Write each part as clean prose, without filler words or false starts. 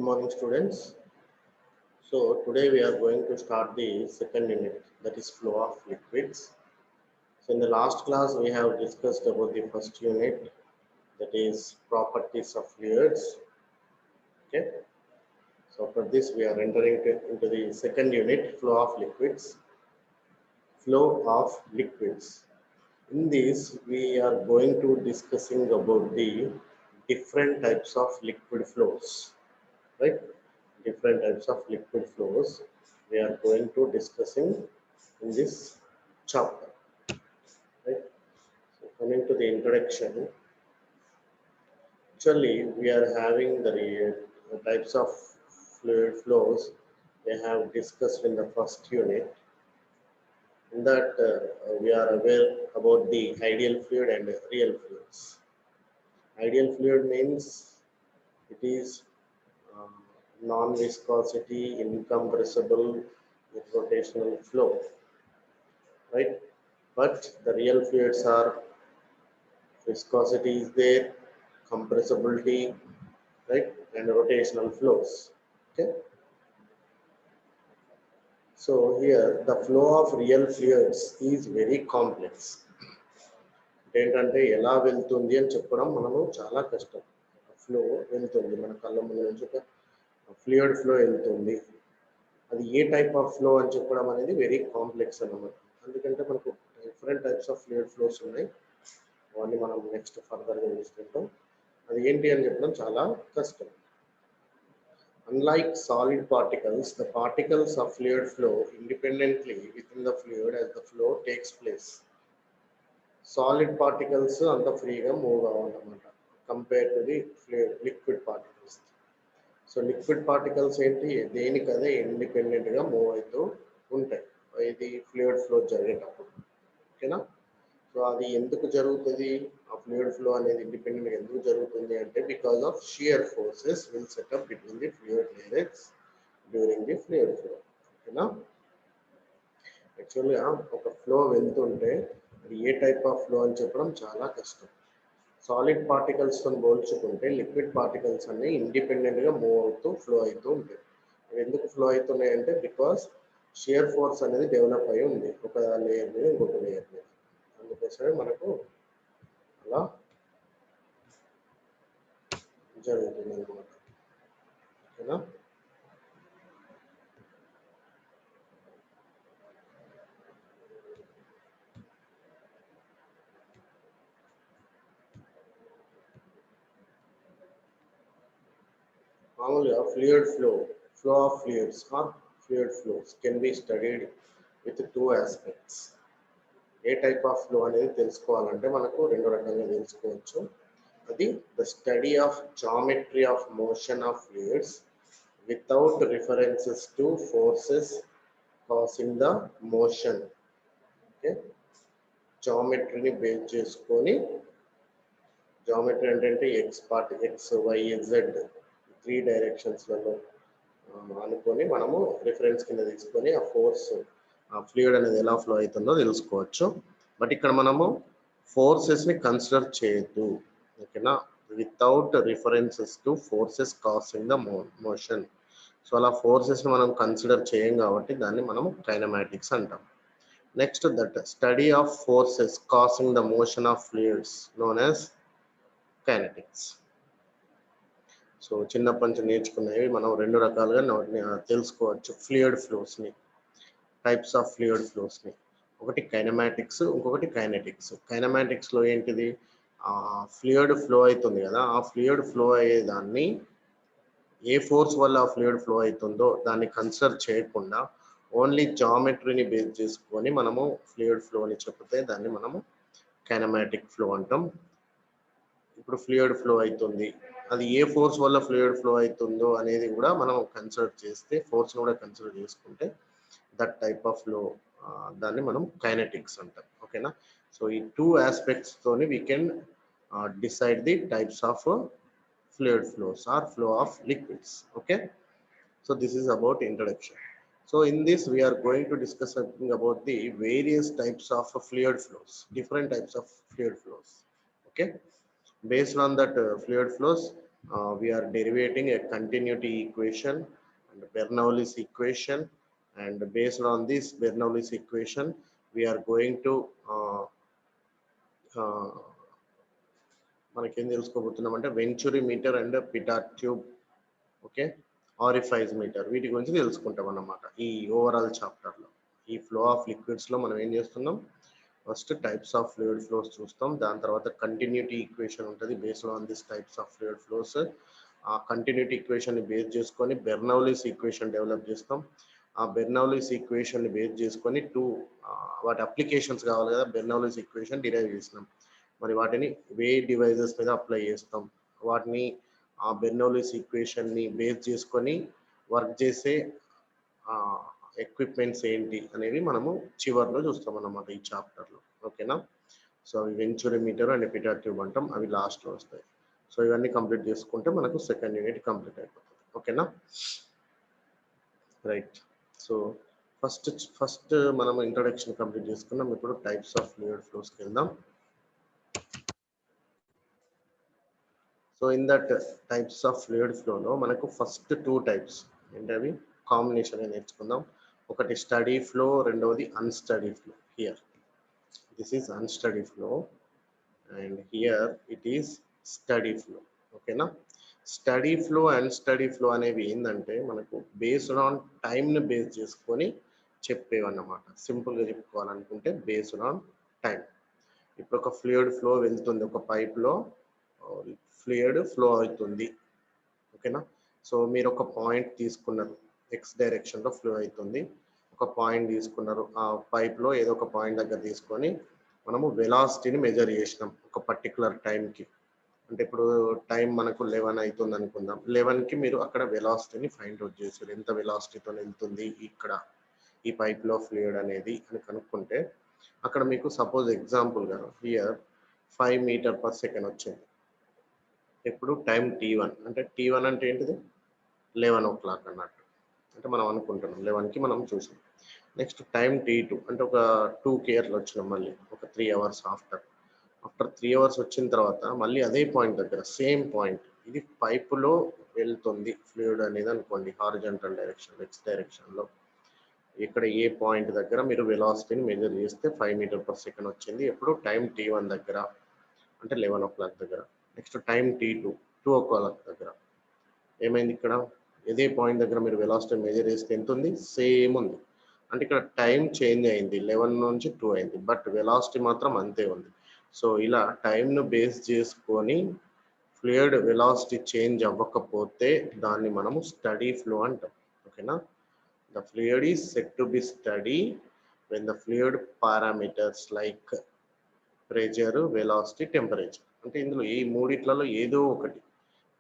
morning, students. So today we are going to start the second unit, that is flow of liquids. So in the last class we have discussed about the first unit, that is properties of fluids. Okay. So for this we are entering into the second unit, flow of liquids. Flow of liquids. In this we are going to discussing about the different types of liquid flows, right? Different types of liquid flows we are going to discussing in this chapter, right? So coming to the introduction, actually we are having the types of fluid flows we have discussed in the first unit. In that we are aware about the ideal fluid and real fluids. Ideal fluid means it is uh, non-viscosity, incompressible with rotational flow, right? But the real fluids are viscosity is there, compressibility, right, and rotational flows. Okay. So here the flow of real fluids is very complex. ఏంటంటే ఎలా వెళ్తుంది అని చెప్పడం మనము చాలా కష్టం. Flow వెళ్తుంది మన కళ్ళ ముందు నుంచి ఒక ఫ్లూయిడ్ ఫ్లో వెళ్తుంది, అది ఏ టైప్ ఆఫ్ ఫ్లో అని చెప్పడం అనేది వెరీ కాంప్లెక్స్ అన్నమాట. ఎందుకంటే మనకు different types of fluid flows ఉన్నాయి, అవన్నీ మనం నెక్స్ట్ ఫర్దర్గా చూసుకుంటాం. అది ఏంటి అని చెప్పడం చాలా కష్టం. Unlike solid particles, the particles of fluid flow independently within the fluid as the flow takes place. Solid particles అంత ఫ్రీగా మూవ్ అవ్వాలన్నమాట compare to the liquid particles. So liquid particles ఏంటి, దేనికదే ఇండిపెండెంట్గా మూవ్ అవుతూ ఉంటాయి ఇది ఫ్లూయిడ్ ఫ్లో జరిగేటప్పుడు. ఓకేనా. సో అది ఎందుకు జరుగుతుంది, ఆ ఫ్లూయిడ్ ఫ్లో అనేది ఇండిపెండెంట్గా ఎందుకు జరుగుతుంది అంటే because of shear forces will setup between the fluid layers during the fluid flow. ఓకేనా. యాక్చువల్గా ఒక ఫ్లో వెళ్తుంటే అది ఏ టైప్ ఆఫ్ ఫ్లో అని చెప్పడం చాలా కష్టం. సాలిడ్ పార్టికల్స్తో పోల్చుకుంటే లిక్విడ్ పార్టికల్స్ అన్ని ఇండిపెండెంట్గా మూవ్ అవుతూ ఫ్లో అవుతూ ఉంటాయి. అవి ఎందుకు ఫ్లో అవుతున్నాయి అంటే బికాస్ షియర్ ఫోర్స్ అనేది డెవలప్ అయి ఉంది ఒక లేయర్ మీద ఇంకొక లేయర్ మీద, అందుకోసమే మనకు అలా జరుగుతుంది అనమాట. ఓకేనా. మామూలుగా flow of fluids or fluid flows can be studied with two aspects. ఏ టైప్ ఆఫ్ ఫ్లో అనేది తెలుసుకోవాలంటే మనకు రెండు రకాలుగా తెలుసుకోవచ్చు. అది the study of geometry of motion of fluids without references to forces causing the motion. Okay. జామెట్రీని base చేసుకొని, జామెట్రీ అంటే ఎక్స్ వై జెడ్ 3 డైరెక్షన్స్లలో అనుకొని మనము రిఫరెన్స్ కింద తీసుకొని ఆ ఫోర్స్ ఆ ఫ్లూయిడ్ అనేది ఎలా ఫ్లో అవుతుందో తెలుసుకోవచ్చు. బట్ ఇక్కడ మనము ఫోర్సెస్ని కన్సిడర్ చేయొద్దు. ఓకేనా. Without references to forces causing the motion. So అలా ఫోర్సెస్ని మనం కన్సిడర్ చేయం కాబట్టి దాన్ని మనం కైనమాటిక్స్ అంటాం. Next that study of forces causing the motion of fluids known as kinetics. So చిన్నప్పటి నుంచి నేర్చుకునేవి మనం రెండు రకాలుగా తెలుసుకోవచ్చు ఫ్లూయిడ్ ఫ్లోస్ని, టైప్స్ ఆఫ్ ఫ్లూయిడ్ ఫ్లోస్ని. ఒకటి కైనమాటిక్స్, ఇంకొకటి కైనెటిక్స్. కైనమాటిక్స్లో ఏంటిది, ఫ్లూయిడ్ ఫ్లో అవుతుంది కదా, ఆ ఫ్లూయిడ్ ఫ్లో అయ్యేదాన్ని ఏ ఫోర్స్ వల్ల ఆ ఫ్లూయిడ్ ఫ్లో అవుతుందో దాన్ని కన్సిడర్ చేయకుండా ఓన్లీ జామెట్రీని బేస్ చేసుకొని మనము ఫ్లూయిడ్ ఫ్లోని చెప్తే దాన్ని మనము కైనమాటిక్ ఫ్లో అంటాం. ఇప్పుడు ఫ్లూయిడ్ ఫ్లో అవుతుంది, అది ఏ ఫోర్స్ వల్ల ఫ్లూయిడ్ ఫ్లో అవుతుందో అనేది కూడా మనం కన్సిడర్ చేస్తే, ఫోర్స్ కూడా కన్సిడర్ చేసుకుంటే దట్ టైప్ ఆఫ్ ఫ్లో దాన్ని మనం కైనెటిక్స్ అంటాం. ఓకేనా. సో ఈ టూ ఆస్పెక్ట్స్ తోని we can decide the types of fluid flows or flow of liquids. Okay. So this is about introduction. So in this we are going to discuss something about the various types of fluid flows, different types of fluid flows. Okay. Based on that fluid flows we are derivating a continuity equation and Bernoulli's equation, and based on this Bernoulli's equation, we are going to మనకి ఏం తెలుసుకోబోతున్నాం అంటే venturi meter and pitot tube, okay, orifice meter, వీటి గురించి తెలుసుకుంటాం అన్నమాట ఈ overall చాప్టర్లో. ఈ ఫ్లో ఆఫ్ లిక్విడ్స్లో మనం ఏం చేస్తున్నాం, first types of fluid flows చూస్తాం, దాని తర్వాత కంటిన్యూటీ ఈక్వేషన్ ఉంటుంది based on this types of fluid flows. ఆ కంటిన్యూటీ ఈక్వేషన్ని బేస్ చేసుకొని బెర్నౌలీస్ ఈక్వేషన్ డెవలప్ చేస్తాం. ఆ బెర్నౌలీస్ ఈక్వేషన్ని బేస్ చేసుకొని వాటి అప్లికేషన్స్ కావాలి కదా, బెర్నౌలీస్ ఈక్వేషన్ డిరైవ్ చేసినాం. మరి వాటిని వే డివైజెస్ మీద అప్లై చేస్తాం. వాటిని ఆ బెర్నౌలీస్ ఈక్వేషన్ని బేస్ చేసుకొని వర్క్ చేసే ఎక్విప్మెంట్స్ ఏంటి అనేవి మనము చివరిలో చూస్తాం అన్నమాట ఈ చాప్టర్లో, ఓకేనా. సో అవి venturi meter and pitot tube అంటాం, అవి లాస్ట్లో వస్తాయి. సో ఇవన్నీ కంప్లీట్ చేసుకుంటే మనకు సెకండ్ యూనిట్ కంప్లీట్ అయిపోతుంది, ఓకేనా. రైట్. సో ఫస్ట్ మనం ఇంట్రొడక్షన్ కంప్లీట్ చేసుకున్నాం. ఇప్పుడు టైప్స్ ఆఫ్ ఫ్లూయిడ్ ఫ్లోస్కి వెళ్దాం. So in that types of fluid ఫ్లోలో మనకు ఫస్ట్ 2 టైప్స్ ఏంటవి కాంబినేషన్ నేర్చుకుందాం. ఒకటి స్టడీ ఫ్లో, రెండవది unsteady flow. Here this is unsteady flow and here it is steady flow, ఓకేనా. Steady flow and steady flow అనేవి ఏంటంటే మనకు బేస్డ్ ఆన్ టైంని బేస్ చేసుకొని చెప్పేవన్నమాట. సింపుల్గా చెప్పుకోవాలనుకుంటే బేస్డ్ ఆన్ టైం. ఇప్పుడు ఒక ఫ్లూయిడ్ ఫ్లో వెళ్తుంది, ఒక పైప్లో ఫ్లూయిడ్ ఫ్లో అవుతుంది, ఓకేనా. సో మీరు ఒక పాయింట్ తీసుకున్నారు, ఎక్స్ డైరెక్షన్లో ఫ్లో అవుతుంది. ఒక పాయింట్ తీసుకున్నారు, ఆ పైప్లో ఏదో ఒక పాయింట్ దగ్గర తీసుకొని మనము వెలాసిటీని మెజర్ చేసినాం ఒక పర్టికులర్ టైంకి. అంటే ఇప్పుడు టైం మనకు 11 అవుతుంది అనుకుందాం. 11కి మీరు అక్కడ వెలాసిటీని ఫైండ్ అవుట్ చేశారు, ఎంత వెలాసిటీతో వెళ్తుంది ఇక్కడ ఈ పైప్లో ఫ్లూయిడ్ అనేది అని కనుక్కుంటే అక్కడ మీకు సపోజ్ ఎగ్జాంపుల్గా హియర్ 5 మీటర్ పర్ సెకండ్ వచ్చింది. ఇప్పుడు టైం T1 అంటే T1 అంటే ఏంటిది 11 o'clock అన్నట్టు, అంటే మనం అనుకుంటున్నాం 11కి మనం చూసాం. నెక్స్ట్ టైం T2 అంటే ఒక 2కి అట్లా వచ్చినాం, మళ్ళీ ఒక 3 hours ఆఫ్టర్ 3 hours వచ్చిన తర్వాత మళ్ళీ అదే పాయింట్ దగ్గర సేమ్ పాయింట్, ఇది పైపులో వెళ్తుంది ఫ్లూయిడ్ అనేది అనుకోండి, హారిజాంటల్ డైరెక్షన్ ఎక్స్ డైరెక్షన్లో. ఇక్కడ ఏ పాయింట్ దగ్గర మీరు వెలాసిటీని మెజర్ చేస్తే 5 మీటర్ పర్ సెకండ్ వచ్చింది. ఎప్పుడు టైం T1 దగ్గర అంటే 11 o'clock దగ్గర. నెక్స్ట్ టైం T2 2 o'clock దగ్గర. ఏమైంది ఇక్కడ ఇదే పాయింట్ దగ్గర మీరు వెలాసిటీ మెజర్ చేస్తే ఎంత ఉంది, సేమ్ ఉంది. అంటే ఇక్కడ టైం చేంజ్ అయింది, 11 నుంచి 2 అయింది, బట్ వెలాసిటీ మాత్రం అంతే ఉంది. సో ఇలా టైంను బేస్ చేసుకొని ఫ్లూయిడ్ వెలాసిటీ చేంజ్ అవ్వకపోతే దాన్ని మనము స్టడీ ఫ్లో అంటాం, ఓకేనా. The fluid is said to be steady when the fluid parameters like pressure, velocity, temperature. అంటే ఇందులో ఈ మూడిట్లలో ఏదో ఒకటి,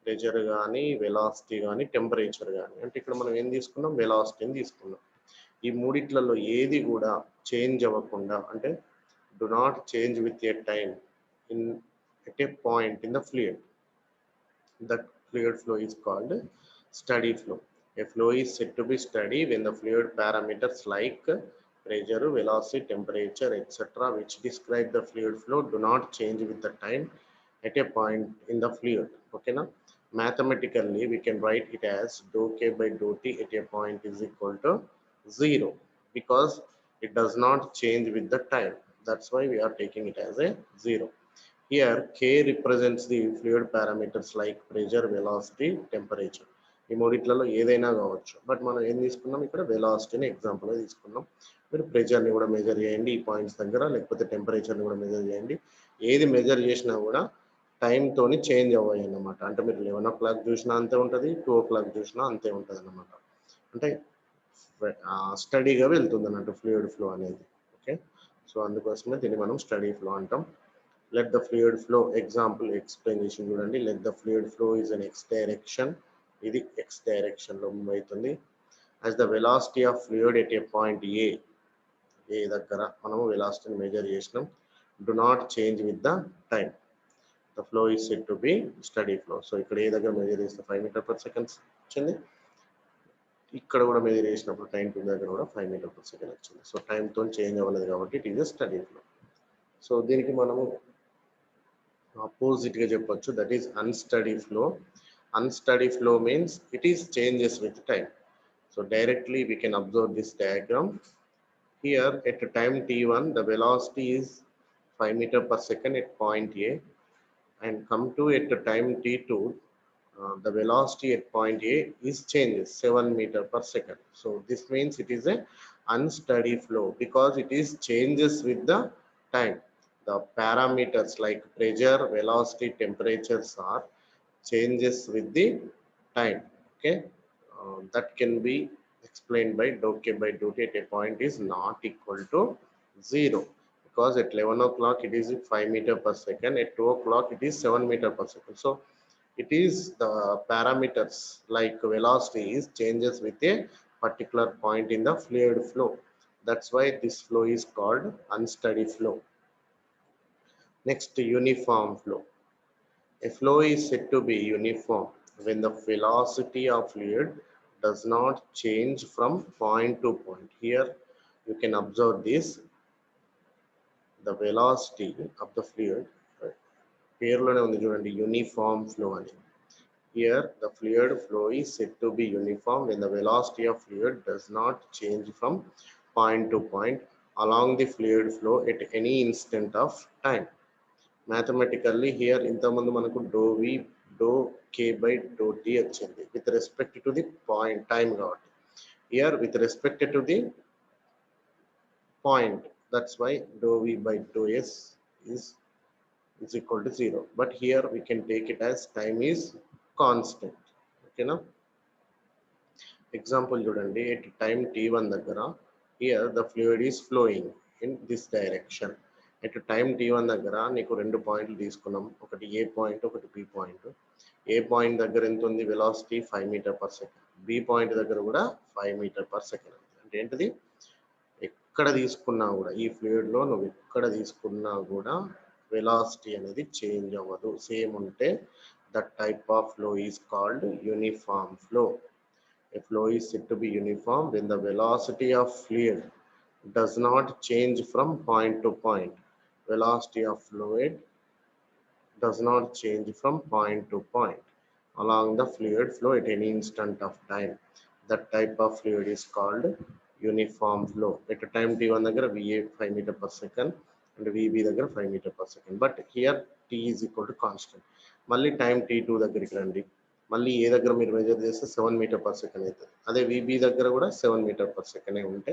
ప్రెషర్ కానీ వెలాసిటీ కానీ టెంపరేచర్ కానీ, అంటే ఇక్కడ మనం ఏం తీసుకున్నాం, వెలాసిటీని తీసుకున్నాం. ఈ మూడిట్లలో ఏది కూడా చేంజ్ అవ్వకుండా, అంటే do not change with a time at a point in the fluid. That fluid flow is called steady flow. A flow is said to be steady when the fluid parameters like pressure, velocity, temperature, etc., which describe the fluid flow, do not change with the time at a point in the fluid. Okay, now mathematically we can write it as dou k by dou t at a point is equal to 0 because it does not change with the time. That's why we are taking it as a 0. Here K represents the fluid parameters like pressure, velocity, temperature. ఈ మూడిట్లలో ఏదైనా కావచ్చు, but మనం ఏం తీసుకున్నాం ఇక్కడ వెలాసిటీని ఎగ్జాంపుల్గా తీసుకున్నాం. మీరు ప్రెషర్ని కూడా మెజర్ చేయండి ఈ పాయింట్స్ దగ్గర, లేకపోతే టెంపరేచర్ని కూడా మెజర్ చేయండి. ఏది మెజర్ చేసినా కూడా టైంతో చేంజ్ అవ్వాలి అన్నమాట. అంటే మీరు 11 o'clock చూసినా అంతే ఉంటుంది, 2 o'clock చూసినా అంతే ఉంటుంది అన్నమాట. అంటే స్టడీగా వెళ్తుంది అన్నట్టు ఫ్లూయిడ్ ఫ్లో అనేది, ఓకే. సో అందుకోసమే దీన్ని మనం స్టడీ ఫ్లో అంటాం. Let the fluid flow, example explanation చూడండి. Let the fluid flow is an x direction, ఇది x direction లో మూవ్ అవుతుంది. As the velocity of fluid at a point A దగ్గర మనము వెలాసిటీని మెజర్ చేసినాం, do not change with the time. The flow is said to be steady flow. So ఇక్కడ ఏ దగ్గర measure చేస్తే 5 metre per second వచ్చింది, ఇక్కడ కూడా మెజర్ చేసినప్పుడు టైం టు దగ్గర కూడా 5 మీటర్ పర్ సెకండ్ వచ్చింది. సో టైంతో చేంజ్ అవ్వలేదు కాబట్టి it is steady flow. So దీనికి మనము ఆపోజిట్గా చెప్పొచ్చు, that is unsteady flow. Unsteady flow means it is changes with time. So directly we can observe this diagram. Here at time t1 the velocity is 5 meter per second at point A, and come to at the time t2 the velocity at point A is changes 7 meter per second. So this means it is a unsteady flow because it is changes with the time. The parameters like pressure, velocity, temperatures are changes with the time. Okay, that can be explained by dou k by dou t at a point is not equal to 0, because at 11 o'clock it is 5 meter per second, at 2 o'clock it is 7 meter per second. So it is the parameters like velocity is changes with a particular point in the fluid flow. That's why this flow is called unsteady flow. Next, uniform flow. A flow is said to be uniform when the velocity of fluid does not change from point to point. Here you can observe this, the velocity of the fluid. పేరులోనే ఉంది చూడండి, uniform flow అని. Here the fluid flow is said to be uniform when the velocity of fluid does not change from point to point along the fluid flow at any instant of time. Mathematically here ఇంతకుముందు మనకు డో వి డో కే by డో టీ వచ్చింది with respect to the point time కాబట్టి. Here with respect to the point, that's why dou v by dou s is equal to 0. But here we can take it as time is constant. Okay, now example చూడండి, at time t1 దగ్గర here the fluid is flowing in this direction. at time t1 దగ్గర నీకు రెండు పాయింట్లు తీసుకున్నాం, ఒకటి A point, ఒకటి B point. A point దగ్గర ఎంత ఉంది velocity 5 metre per second, B point దగ్గర కూడా 5 మీటర్ పర్ సెకండ్. అంటే ఏంటిది, ఎక్కడ తీసుకున్నా కూడా ఈ ఫ్లూయిడ్ లో నువ్వు ఎక్కడ తీసుకున్నా కూడా వెలాసిటీ అనేది చేంజ్ అవ్వదు, సేమ్ ఉంటే that type of flow is called uniform flow. A flow is said to be uniform when the velocity of fluid does not change from point to point. Velocity of fluid does not change from point to point along the fluid flow at any instant of time. That type of fluid is called uniform flow. At a time t1 దగ్గర va 5 meter per second and vb దగ్గర 5 meter per second. But here t is equal to constant. మళ్ళీ time t2 దగ్గరికి రండి, మళ్ళీ ఏ దగ్గర మీరు measure చేస్తే 7 metre per second అవుతుంది. అదే విబి దగ్గర కూడా 7 మీటర్ పర్ సెకండ్ ఉంటే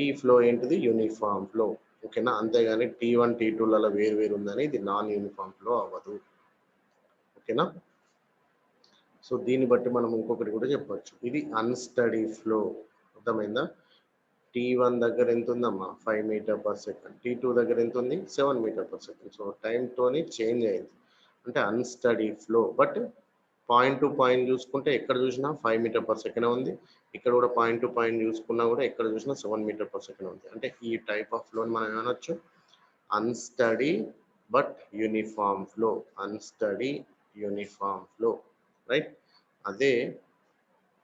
ఈ ఫ్లో ఏంటిది, యూనిఫామ్ ఫ్లో. ఓకేనా, అంతేగాని t1 t2లలో వేరు వేరు ఉందని ఇది నాన్ యూనిఫామ్ ఫ్లో అవ్వదు. ఓకేనా, సో దీన్ని బట్టి మనం ఇంకొకటి కూడా చెప్పొచ్చు, ఇది అన్స్టడీ ఫ్లో. అర్థమైందా, t1 దగ్గర ఎంత ఉందమ్మా 5 మీటర్ పర్ సెకండ్, t2 దగ్గర ఎంత ఉంది 7 మీటర్ పర్ సెకండ్. సో టైంతోని చేంజ్ అయింది అంటే unsteady flow. But point to point చూసుకుంటే ఎక్కడ చూసినా 5 మీటర్ పర్ సెకండ్ ఉంది, ఇక్కడ కూడా పాయింట్ టు పాయింట్ చూసుకున్నా కూడా ఎక్కడ చూసినా 7 మీటర్ పర్ సెకండ్ ఉంది. అంటే ఈ టైప్ ఆఫ్ ఫ్లోని మనం ఏమనొచ్చు, unsteady but uniform flow. Unsteady uniform flow, right. అదే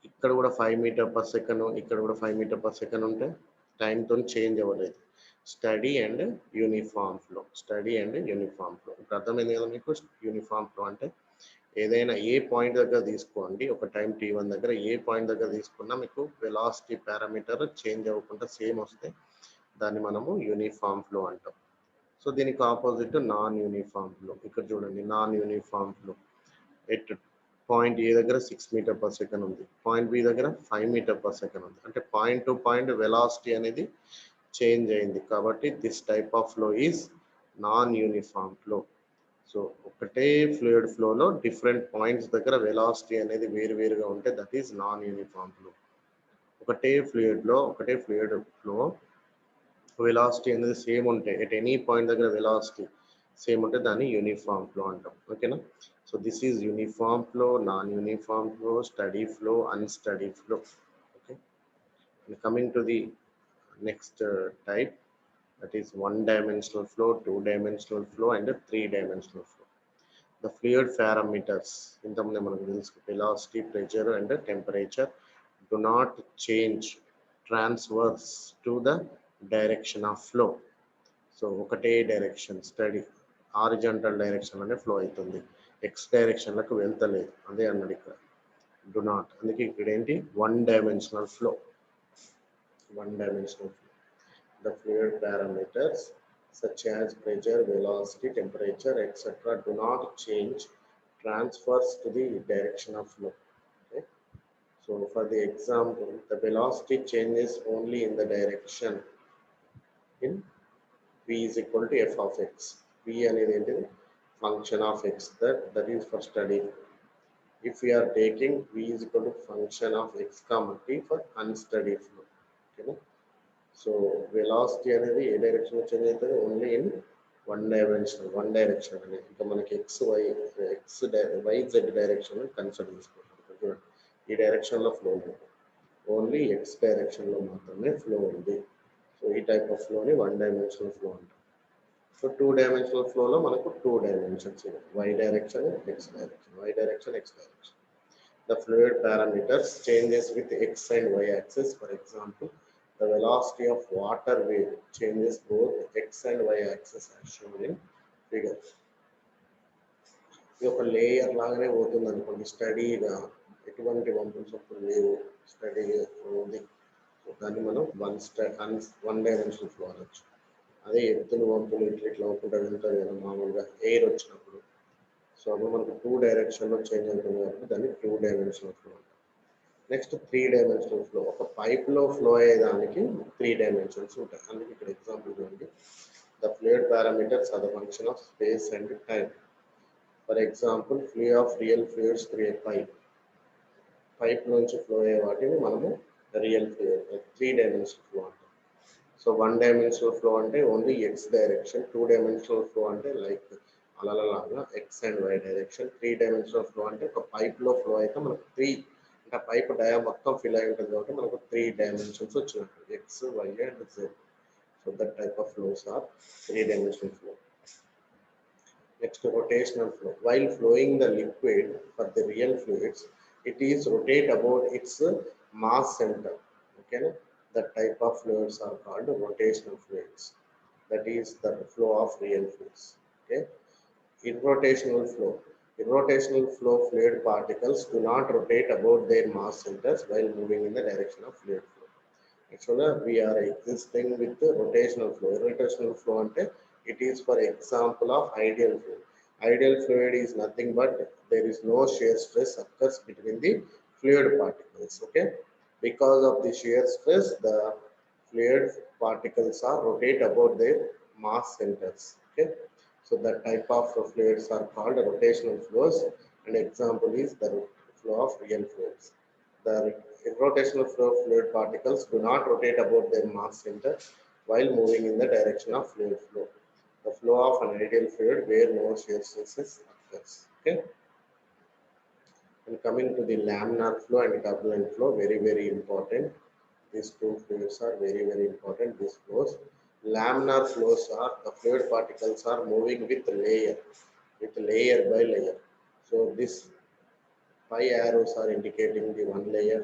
ఇక్కడ కూడా 5 మీటర్ పర్ సెకండ్, ఇక్కడ కూడా 5 మీటర్ పర్ సెకండ్ ఉంటే టైంతో చేంజ్ అవ్వలేదు. Study and uniform flow, study and uniform flow. ఇప్పుడు అర్థమైంది కదా మీకు, యూనిఫామ్ ఫ్లో అంటే ఏదైనా ఏ పాయింట్ దగ్గర తీసుకోండి, ఒక టైం t1 దగ్గర ఏ పాయింట్ దగ్గర తీసుకున్నా మీకు వెలాసిటీ పారామీటర్ చేంజ్ అవ్వకుండా సేమ్ వస్తే దాన్ని మనము యూనిఫామ్ ఫ్లో అంటాం. సో దీనికి ఆపోజిట్ నాన్ యూనిఫామ్ ఫ్లో. ఇక్కడ చూడండి, non uniform flow at point A దగ్గర 6 మీటర్ పర్ సెకండ్ ఉంది, పాయింట్ బి దగ్గర 5 మీటర్ పర్ సెకండ్ ఉంది. అంటే పాయింట్ టు పాయింట్ వెలాసిటీ అనేది చేంజ్ అయింది కాబట్టి this type of flow is non uniform flow. So ఒకటే ఫ్లూయిడ్ ఫ్లోలో డిఫరెంట్ పాయింట్స్ దగ్గర వెలాసిటీ అనేది వేరువేరుగా ఉంటే that is non uniform flow. ఒకటే ఫ్లూయిడ్ ఫ్లో వెలాసిటీ అనేది సేమ్ ఉంటే ఎట్ ఎనీ పాయింట్ దగ్గర వెలాసిటీ సేమ్ ఉంటే దాన్ని యూనిఫామ్ ఫ్లో అంటాం. ఓకేనా, so this is uniform flow, non uniform flow, study flow, unsteady flow. Okay, coming to the next type, that is one-dimensional flow, two-dimensional flow and a three-dimensional flow. The fluid parameters ఇంతకుముందే మనకు తెలుసు, velocity, pressure and temperature do not change transverse to the direction of flow. So ఒకటే direction study horizontal డైరెక్షన్లోనే flow అవుతుంది, X డైరెక్షన్లకు వెళ్తలేదు. అదే అన్నాడు ఇక్కడ, do not. అందుకే ఇక్కడ ఏంటి, one dimensional flow. One dimensional flow. The fluid parameters such as pressure, velocity, temperature, etc. do not change, transfers to the direction of flow. Okay? So for the example, the velocity changes only in the direction in v is equal to f of x. V అనేది function of x. That is for study. If we are taking v is equal to function of x comma t for unstudied flow. Okay? So velocity అనేది ఏ direction change అవుతుంది, only in one direction అనేది. ఇంకా మనకి YZ direction consider చేసుకుంటాం. ఈ డైరెక్షన్లో flow ఉంది, only X డైరెక్షన్లో మాత్రమే ఫ్లో ఉంది. సో ఈ టైప్ ఆఫ్ ఫ్లోని వన్ డైమెన్షనల్ ఫ్లో అంటాం. సో టూ డైమెన్షనల్ ఫ్లోలో మనకు two dimensions, Y direction, X direction. The fluid parameters changes with x and y axis. For example, the velocity of water wave changes both x and y axis as shown in figure. ఇది ఒక layer లాగానే పోతుంది అనుకోండి, స్టడీగా, ఎటువంటి వంపులు చొప్పులు లేవు, స్టడీగా ఉంది. దాన్ని మనం వన్ డైమెన్షనల్ ఫ్లో అనొచ్చు. అదే ఎత్తులు వంపులు ఇట్లా అవ్వకుండా వెళ్తారు కదా మామూలుగా ఎయిర్ వచ్చినప్పుడు. సో అప్పుడు మనకు టూ డైరెక్షన్లో చేంజ్ అవుతుంది కాబట్టి దాన్ని టూ డైమెన్షనల్ ఫ్లో అంటారు. Next three dimensional flow. ఒక పైప్లో ఫ్లో అయ్యేదానికి త్రీ డైమెన్షన్స్ ఉంటాయి. అందుకే ఇక్కడ ఎగ్జాంపుల్ చూడండి, the fluid parameters are the function of space and time. For example, flow of real fluids through a pipe నుంచి ఫ్లో అయ్యే వాటిని మనము real fluid, three dimensional flow అంటాం. సో వన్ డైమెన్షనల్ ఫ్లో అంటే only X direction, two dimensional flow అంటే like అలలాగా X and why direction, three dimensional flow అంటే ఒక పైప్లో ఫ్లో అయితే మనకు త్రీ, అంటే పైప్ డయా మొత్తం ఫిల్ అయి ఉంటుంది కాబట్టి మనకు త్రీ డైమెన్షన్స్ వచ్చినట్టు, X, Y and Z. So that type of flows are three dimensional flow. Next, rotational flow. While flowing the liquid for the real fluids, it is rotate about its mass center. Okay, that type of fluids are called rotational fluids. That is the flow of real fluids. Okay, irrotational flow fluid particles do not rotate about their mass centers while moving in the direction of fluid flow. Actually, we are existing with the rotational flow. Irrotational flow ante it is for example of ideal fluid. Ideal fluid is nothing but there is no shear stress occurs between the fluid particles. Okay, because of the shear stress, the fluid particles are rotate about their mass centers. Okay, so that type of fluids are called rotational flows. An example is the flow of real fluids. The irrotational flow fluid particles do not rotate about their mass center while moving in the direction of fluid flow. The flow of an ideal fluid where no shear stresses occurs. Okay. And coming to the laminar flow and turbulent flow, very important. These two fluids are very important. These flows. Laminar flows are the fluid particles are moving with layer by layer. So this pi arrows are indicating the one layer,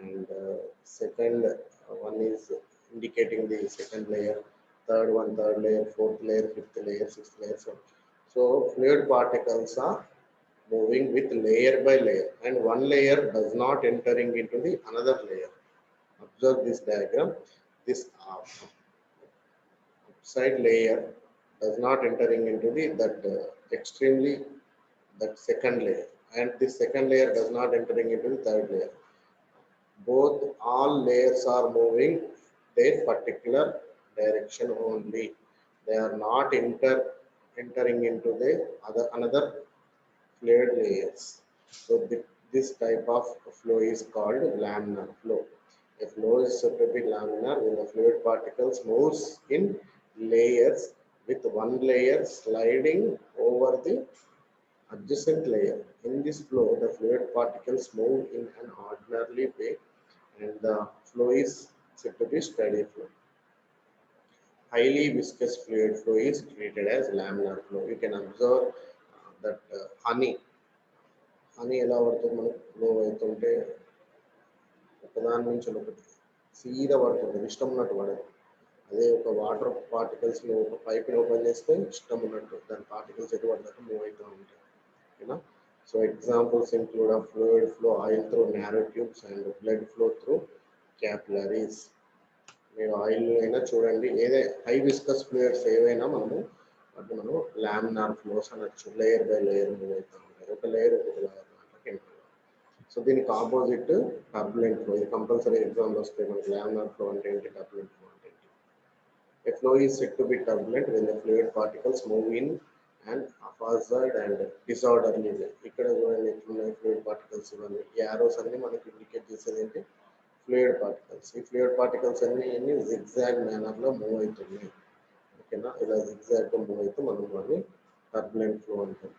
and second one is indicating the second layer, third layer, fourth layer, fifth layer, sixth layer. So fluid particles are moving with layer by layer, and one layer does not entering into the another layer. Observe this diagram. This upside layer does not entering into the extremely that second layer, and this second layer does not entering into the third layer. All layers are moving their particular direction only. They are not entering into the another fluid layers. So this type of flow is called laminar flow. A flow is said to be laminar when the fluid particles moves in layers with one layer sliding over the adjacent layer. In this flow, the fluid particles move in an ordinary way, and the flow is said to be steady flow. Highly viscous fluid flow is treated as laminar flow. You can observe that honey ఎలా పడుతుంది, మనకు flow అవుతుంటే ఒకదాని నుంచి ఒకటి సీదా పడుతుంది, ఇష్టం ఉన్నట్టు పడదు. అదే ఒక వాటర్ పార్టికల్స్ ఒక పైప్ని ఓపెన్ చేస్తే ఇష్టం ఉన్నట్టు దాని పార్టికల్స్ ఎటువంటి దాకా మూవ్ అవుతూ ఉంటాయి ఓకేనా. So examples include fluid flow oil through narrow tubes and blood flow through capillaries. మీరు ఆయిల్ అయినా చూడండి, ఏదే హై విస్కస్ ఫ్లూయిడ్స్ ఏవైనా మనం లామినార్ ఫ్లోస్ అనొచ్చు. లేయర్ బై లేయర్ మూవ్ అవుతూ ఉంటాయి, ఒక లేయర్ ఒక లేయర్ కెమికల్. సో దీనికి ఆపోజిట్ టర్బులెంట్ ఫ్లో. ఇది కంపల్సరీ ఎగ్జామ్లో వస్తాయి మనకి. లామినార్ ఫ్లో అంటే ఏంటి, టర్బులెంట్ ఫ్లో అంటే ఏంటి. A flow is said to be turbulent when the fluid particles move in an haphazard and disorderly way. ఇక్కడ చూడండి ఎట్లున్నాయి ఫ్లూయిడ్ పార్టికల్స్. ఇవన్నీ ఈ యారోస్ అన్ని మనకి ఇండికేట్ చేసేది ఏంటి, ఫ్లూయిడ్ పార్టికల్స్. ఈ ఫ్లూయిడ్ పార్టికల్స్ అన్ని జిగ్జాగ్ మేనర్లో మూవ్ అవుతున్నాయి ఓకేనా. ఇలా జిగ్జాగ్గా మూవ్ అయితే మనం వాటిని టర్బులెంట్ ఫ్లో అంటాం.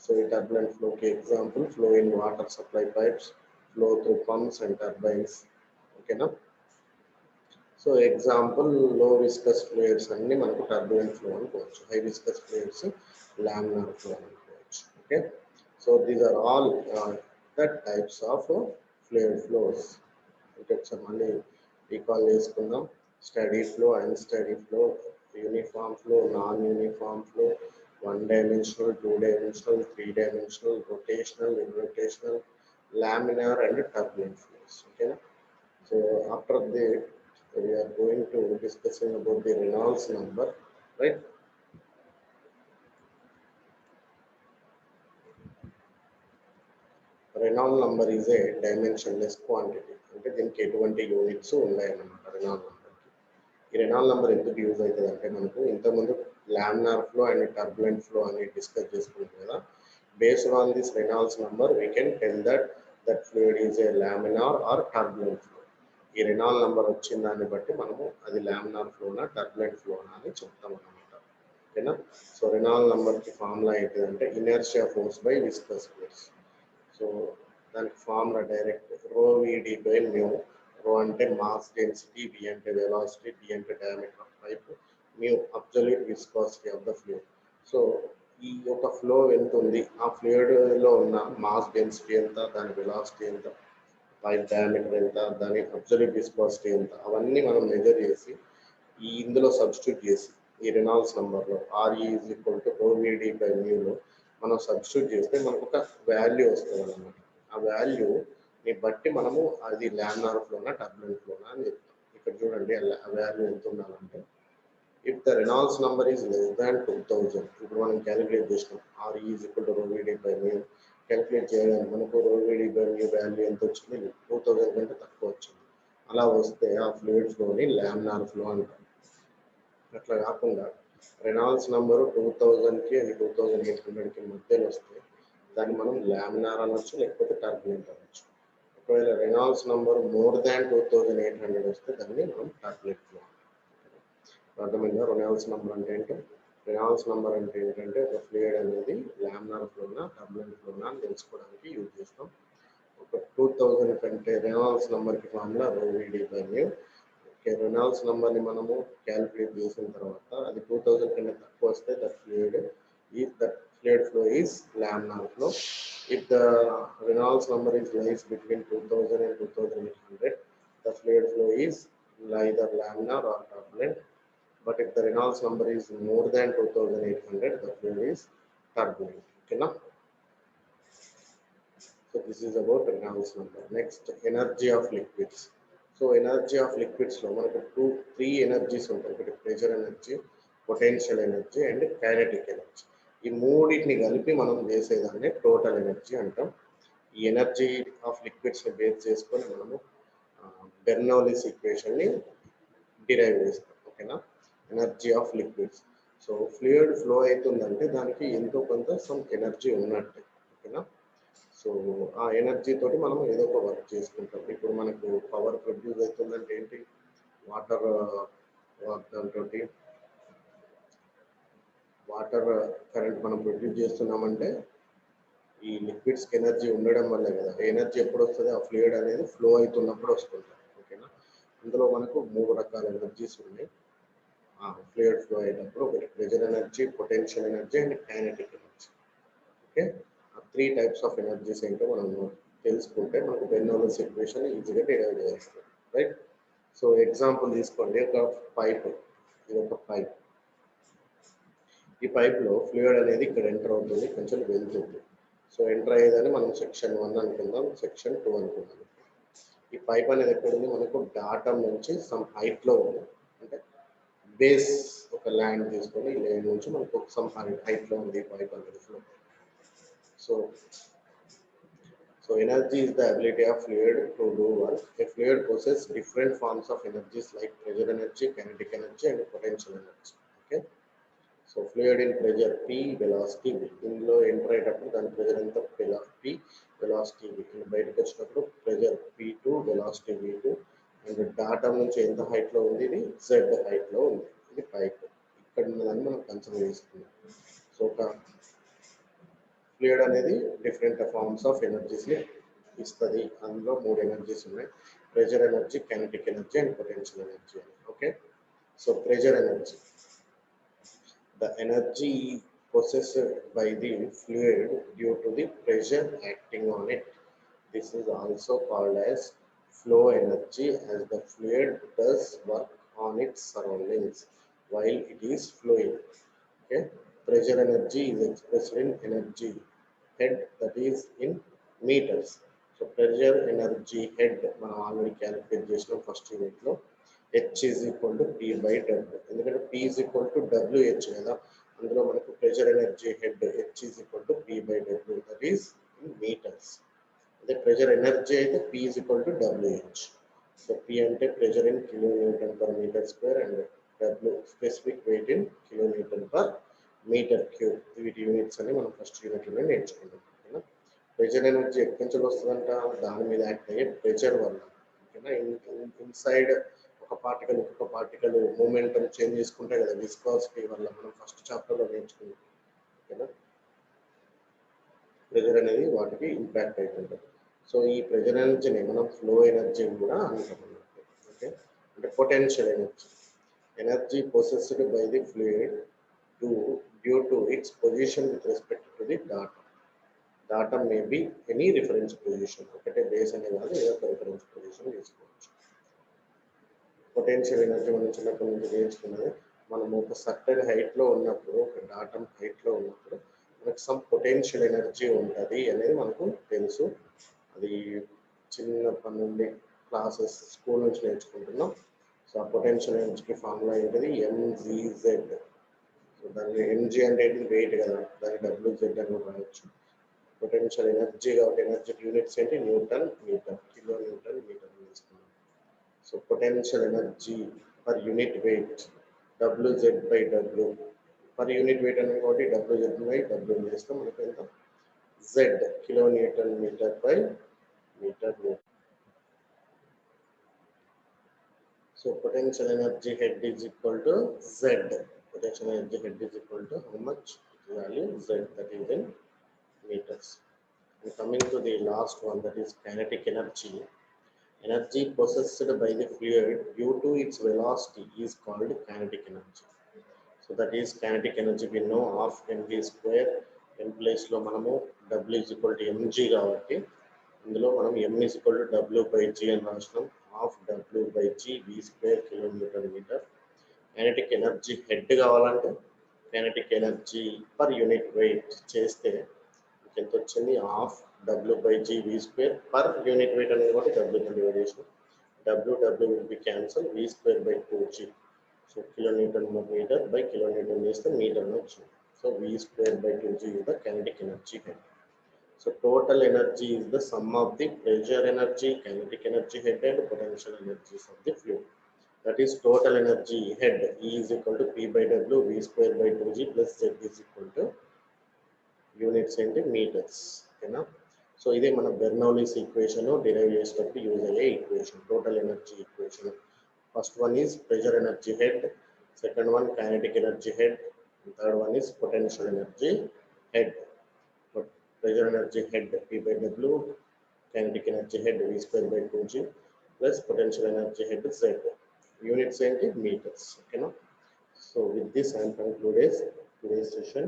సో ఈ టర్బులెంట్ ఫ్లోకి example flow in water supply pipes, flow through pumps and turbines ఓకేనా. సో ఎగ్జాంపుల్ లో విస్కస్ ఫ్లూయిడ్స్ అన్ని మనకు టర్బులెంట్ ఫ్లో అనుకోవచ్చు. High viscous fluids laminar flow అనుకోవచ్చు. Okay, so these are all the types of fluid flows. అంటే ఒకసారి మళ్ళీ recall చేసుకుందాం. Steady flow, unsteady flow, uniform flow, non uniform flow, one dimensional, two dimensional, three dimensional, rotational, irrotational, laminar and turbulent flows. ఓకేనా. So after that, we are going to discussing about the Reynolds number, right? Reynolds number is a dimensionless quantity. అంటే దీనికి ఎటువంటి units ఉన్నాయన్నమాట Renault నెంబర్కి. ఈ Reynold number ఎందుకు use అవుతుంది అంటే మనకు ఇంతకుముందు laminar flow and turbulent flow అని డిస్కస్ చేసుకున్నాం కదా. Based on this Reynolds number we can tell that fluid is a laminar or turbulent flow. ఈ రెనాల్డ్ నెంబర్ వచ్చిన దాన్ని బట్టి మనము అది లామినార్ ఫ్లోనా టర్బులెంట్ ఫ్లోనా అని చెప్తాం అనమాట ఓకేనా. సో రెనాల్డ్ నెంబర్కి ఫార్ములా ఏంటిదంటే inertia force by viscous force. So దానికి ఫార్ములా డైరెక్ట్ రో విడి బై మ్యూ. రో అంటే మాస్ డెన్సిటీ, వి అంటే వెలాసిటీ, డి అంటే diameter of pipe, mu absolute viscosity of the fluid. So ఈ యొక్క ఫ్లో ఎంత ఉంది, ఆ ఫ్లూయిడ్లో ఉన్న మాస్ డెన్సిటీ ఎంత, దాని వెలాసిటీ ఎంత, పైప్ డయామీటర్ ఎంత, దాని అబ్సల్యూట్ విస్కాసిటీ ఎంత, అవన్నీ మనం మెజర్ చేసి ఈ ఇందులో సబ్స్టిట్యూట్ చేసి ఈ రెనాల్డ్స్ నెంబర్లో R E is equal to rho V D by మ్యూలో మనం సబ్స్టిట్యూట్ చేస్తే మనకు ఒక వాల్యూ వస్తుంది అన్నమాట. ఆ వాల్యూని బట్టి మనము అది లామినార్ ఫ్లోనా టర్బులెంట్ ఫ్లోనా అని చెప్తాం. ఇక్కడ చూడండి ఆ వాల్యూ ఎంత ఉండాలంటే, if the Reynolds number is less than 2000, ఇప్పుడు మనం క్యాలిక్యులేట్ చేసినాం R E is equal to rho V D by mu. Calculate చేయగానే మనకు ఓవిడి బై మ్యూ వాల్యూ ఎంత వచ్చింది, 2000 కంటే తక్కువ వచ్చింది. అలా వస్తే ఆ ఫ్లూయిడ్ ఫ్లోని లామినార్ ఫ్లో అంటాం. అట్లా కాకుండా రెనాల్డ్స్ నెంబరు 2000కి అది 2800కి మధ్యలో వస్తే దాన్ని మనం లామినార్ అనొచ్చు, లేకపోతే టర్బులెంట్ అనొచ్చు. ఒకవేళ రెనాల్డ్స్ నెంబర్ మోర్ దాన్ 2800 వస్తే దాన్ని మనం టర్బులెంట్ ఫ్లో. అర్థమైందా రెనాల్డ్స్ నెంబర్ అంటే ఏంటో. రెనాల్డ్స్ నెంబర్ అంటే ఏంటంటే ఒక ఫ్లూయిడ్ అనేది లామినార్ ఫ్లోనా టర్బులెంట్ ఫ్లోనా అని తెలుసుకోవడానికి యూజ్ చేస్తాం. ఒక 2000 కంటే రెనాల్డ్స్ నెంబర్కి formula rho V D by mu. Okay, Reynolds నెంబర్ని మనము క్యాలిక్యులేట్ చేసిన తర్వాత అది 2000 కన్నా తక్కువ వస్తే that fluid flow is laminar flow. If the Reynolds number is lies between 2000 and 2800, the fluid flow is either laminar or turbulent. But if the Reynolds number is more than 2800, the fluid is turbulent. Okay, now? So this is about Reynolds number. Next, energy of liquids. So energy of liquids లో మనకు three energies ఉంటాయి. ఒకటి pressure energy, potential energy and kinetic energy. ఈ మూడింటిని కలిపి మనం చేసేదాన్ని total energy అంటాం. ఈ ఎనర్జీ ఆఫ్ లిక్విడ్స్ని బేస్ చేసుకొని మనము బెర్నౌలీస్ ఈక్వేషన్ని డిరైవ్ చేస్తాం ఓకేనా. Energy of liquids. So fluid flow అవుతుందంటే దానికి ఎంతో కొంత సమ్ ఎనర్జీ ఉన్నట్టే ఓకేనా. సో ఆ ఎనర్జీ తోటి మనం ఏదో ఒక వర్క్ చేసుకుంటాం. ఇప్పుడు మనకు పవర్ ప్రొడ్యూస్ అవుతుందంటే ఏంటి, వాటర్ దాంతో వాటర్ కరెంట్ మనం ప్రొడ్యూస్ చేస్తున్నామంటే ఈ లిక్విడ్స్కి ఎనర్జీ ఉండడం వల్లే కదా. ఎనర్జీ ఎప్పుడు వస్తుంది, ఆ ఫ్లూయిడ్ అనేది ఫ్లో అవుతున్నప్పుడు వస్తుంది ఓకేనా. ఇందులో మనకు 3 రకాల ఎనర్జీస్ ఉన్నాయి ఫ్లూయిడ్ ఫ్లో అయ్యేటప్పుడు. ఒకటి pressure energy, potential energy and kinetic energy. Okay, ఆ 3 టైప్స్ ఆఫ్ ఎనర్జీస్ ఏంటో మనం తెలుసుకుంటే మనకు బెర్నౌలీస్ ఈక్వేషన్ ఈజీగా డిరైవ్ చేస్తాం రైట్. సో ఎగ్జాంపుల్ తీసుకోండి, ఒక పైప్, ఇది ఒక పైప్. ఈ పైప్లో ఫ్లూయిడ్ అనేది ఇక్కడ ఎంటర్ అవుతుంది, కొంచెం వెళ్తుంది. సో ఎంటర్ అయ్యేదని మనం సెక్షన్ 1 అనుకుందాం, సెక్షన్ 2 అనుకుందాం. ఈ పైప్ అనేది ఎక్కడ ఉంది, మనకు డాటమ్ నుంచి సమ్ హైట్లో ఉంది. అంటే బేస్ ఒక ల్యాండ్ తీసుకొని ఈ ల్యాండ్ నుంచి మనకు ఒక సమ్ హైట్లో ఉంది పైప్ అనేది flow. So energy is the ability of fluid to do work. A fluid possesses different forms of energies like pressure energy, kinetic energy, and potential energy. Okay. So fluid in pressure P, velocity V. ఇందులో enter అయ్యేటప్పుడు దాని pressure ఎంత P, velocity V. బయటకు వచ్చినప్పుడు pressure P2, velocity V2. And datum నుంచి ఎంత హైట్లో ఉంది, ఇది Z హైట్లో ఉంది. ఇది పైప్ ఇక్కడ ఉన్నదాన్ని మనం కన్సిడర్ చేసుకున్నాం. సో ఒక ఫ్లూయిడ్ అనేది డిఫరెంట్ ఫార్మ్స్ ఆఫ్ ఎనర్జీస్ని ఇస్తుంది. అందులో 3 ఎనర్జీస్ ఉన్నాయి, pressure energy, kinetic energy and potential energy. Okay. So pressure energy, the energy possessed by the fluid due to the pressure acting on it. This is also called as flow energy, as the fluid does work on its surroundings while it is flowing. Okay. Pressure energy is expressed in energy head, that is in meters. So pressure energy head మనం already calculate చేసినాం first unit లో. H is equal to P by W. ఎందుకంటే P is equal to WH కదా, అందులో మనకు pressure energy head H is equal to P by W, that is in meters. అదే pressure energy అయితే P is equal to WH. So P అంటే pressure in kilonewton per meter square and W specific weight in kilonewton per meter cube. వీటి units అని మనం first యూనిట్లో నేర్చుకున్నాం. ఓకేనా. Pressure energy ఎక్కడి నుంచి వస్తుందంట, దాని మీద యాక్ట్ అయ్యే ప్రెషర్ వల్ల. ఓకేనా. ఇన్సైడ్ ఒక పార్టికల్ ఇంకొక పార్టికల్ మూమెంటం చేంజ్ చేసుకుంటాయి కదా, విస్కాసిటీ వల్ల, మనం ఫస్ట్ చాప్టర్లో నేర్చుకున్నాం. ఓకేనా. ప్రెషర్ అనేది వాటికి ఇంపాక్ట్ అవుతుంటుంది. సో ఈ ప్రెషర్ ఎనర్జీని మనం ఫ్లో ఎనర్జీ కూడా అంటాం. ఓకే. అంటే potential energy, energy possessed by the fluid due to its position with respect to the datum. Datum may be any reference position. ఒకటే బేస్ అనే కాదు, ఏదో ఒక రిఫరెన్స్ పొజిషన్ తీసుకోవచ్చు. పొటెన్షియల్ ఎనర్జీ మనం చిన్నప్పటి నుంచి నేర్చుకున్నది. మనం ఒక సర్టెన్ హైట్లో ఉన్నప్పుడు, ఒక డాటమ్ హైట్లో ఉన్నప్పుడు మనకు సమ్ పొటెన్షియల్ ఎనర్జీ ఉంటుంది అనేది మనకు తెలుసు. అది చిన్నప్పటి నుండి క్లాసెస్ స్కూల్ నుంచి నేర్చుకుంటున్నాం. సో ఆ పొటెన్షియల్ ఎనర్జీకి ఫార్ములా ఏంటిది, mgz. సో దాన్ని mg అంటే వెయిట్ కదా, దాన్ని WZ అని రాయొచ్చు. పొటెన్షియల్ ఎనర్జీ కాబట్టి ఎనర్జీ యూనిట్స్ ఏంటి, newton metre, kilo newton metre తీసుకున్నాం. So potential energy per unit weight WZ by W. Per unit weight అనేది కాబట్టి WZ by W చేస్తాం, మనకు ఎంత Z kilo newton metre by metre newton. So potential energy head is equal to Z. Potential energy head is equal to how much value, Z, that is in meters. And coming to the last one, that is kinetic energy. Energy possessed by the fluid due to its velocity is called kinetic energy. So that is kinetic energy. We know half mv square. In place లో మనము W is equal to mg కాబట్టి ఇందులో మనం m is equal to W by g అని రాసినాం. Half W by g v square kilometre metre. Kinetic energy head కావాలంటే kinetic energy per unit weight చేస్తే ఎంత వచ్చింది, half W by g v square per unit weight అనేది కూడా W తో divide చేసినాం. W will be cancel, v square by 2g. So kilonewton meter by kilonewton చేస్తే meter అని వచ్చింది. So v square by 2g is the kinetic energy head. So total energy is the sum of the pressure energy, kinetic energy head and potential energies of the fluid. That is total energy head E is equal to P by W, V square by 2G plus Z is equal to units into meters. Okay. So ఇదే మన Bernoulli's equation derive చేసేటప్పుడు use అయ్యే equation, total energy equation. First one is pressure energy head, second one kinetic energy head, third one is potential energy head. Pressure energy head P by W, kinetic energy head V square by 2G plus potential energy head Z. Units ఏంటి, meters. Okay, no? So with this I am concluded today's session.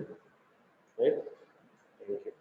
Right? Thank you.